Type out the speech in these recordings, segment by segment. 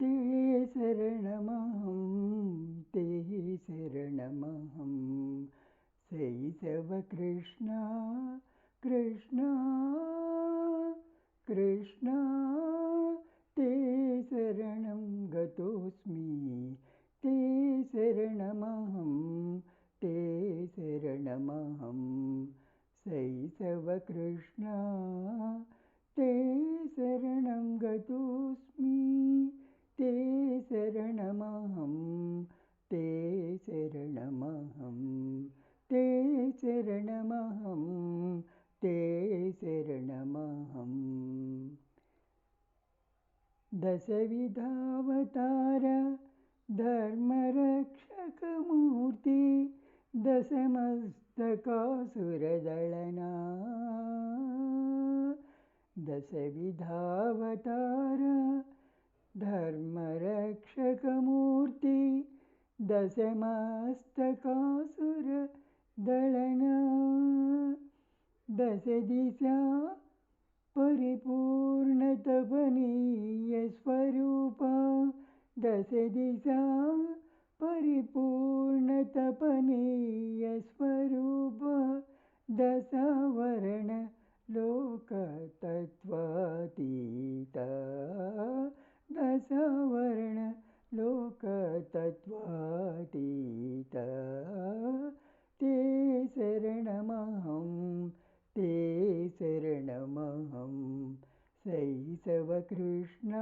ते शरणमहं ते शरणमहं शैशव कृष्ण कृष्ण कृष्ण ते शरणं गतोऽस्मि ते शरणमहं ते शरणमहं शैशव कृष्ण ते शरणं गतोऽस्मि ते शरणमहं ते शरणमहं ते शरणमहं ते शरणमहम् दशविधावतार धर्मरक्षकमूर्ति दशमस्तकासुरदळना दशविधावतार धर्मरक्षकमूर्ति दशमस्तकासुरदळना दशदिशा परिपूर्णतपनीय स्वरूप दशदिशा परिपूर्णतपनीय स्वरूप दशवर्ण लोकतत्त्वातीत दशवर्ण लोकतत्त्वातीत ते शरणमहं ते शरणमहं शैशव कृष्ण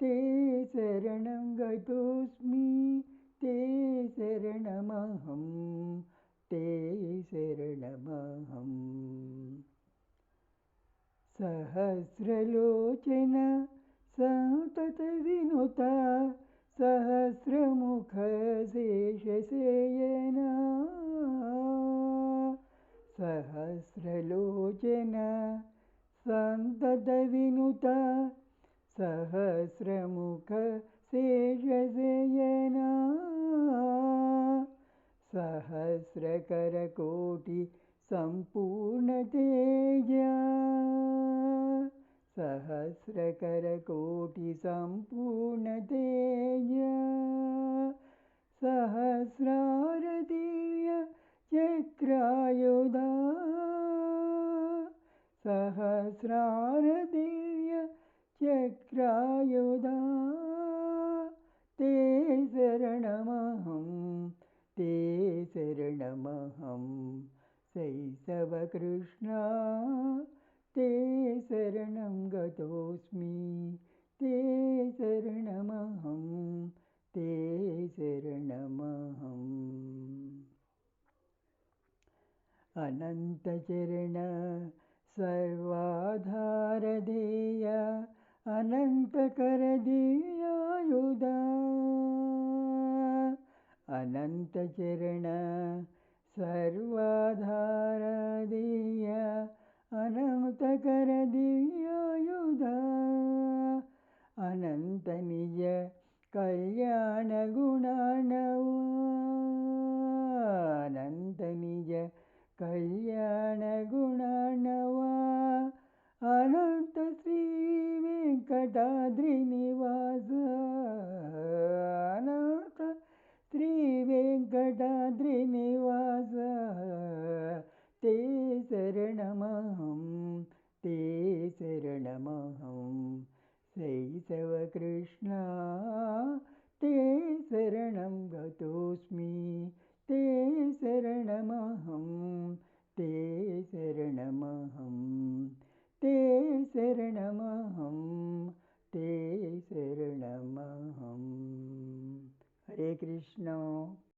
ते शरणं गतोऽस्मि ते शरणमहं ते शरणमहम् सहस्रलोचन सन्ततविनुता सहस्रमुख शेषशयना सहस्रलोचन सन्ततविनुता सहस्रमुख शेषशयना सहस्रकरकोटि सम्पूर्णतेजा सहस्रकरकोटि सम्पूर्णतेजा सहस्रारदिव्य चक्रायुधा सहस्रारदिव्य चक्रायुधा ते शरणमहं ते शरणमहं शैशव कृष्ण ते शरणं गतोऽस्मि ते शरणमहं ते शरणमहम् अनन्तचरण सर्वाधारधेय अनन्तकरदिव्यायुधा अनन्तचरण सर्वाधारधेय अनन्तकरदिव्यायुधा अनन्तनिज कल्याणगुणार्णवा अनन्तनिज कल्याणगुणार्णवा अनन्त श्रीवेङ्कटाद्रिनिवास अनन्त श्रीवेङ्कटाद्रिनिवास ते शरणमहं ते शरणमहं शैशव कृष्ण ते शरणं गतोऽस्मि ते शरणमहं ते शरणमहं ते शरणमहं ते शरणमहम् हरे कृष्ण।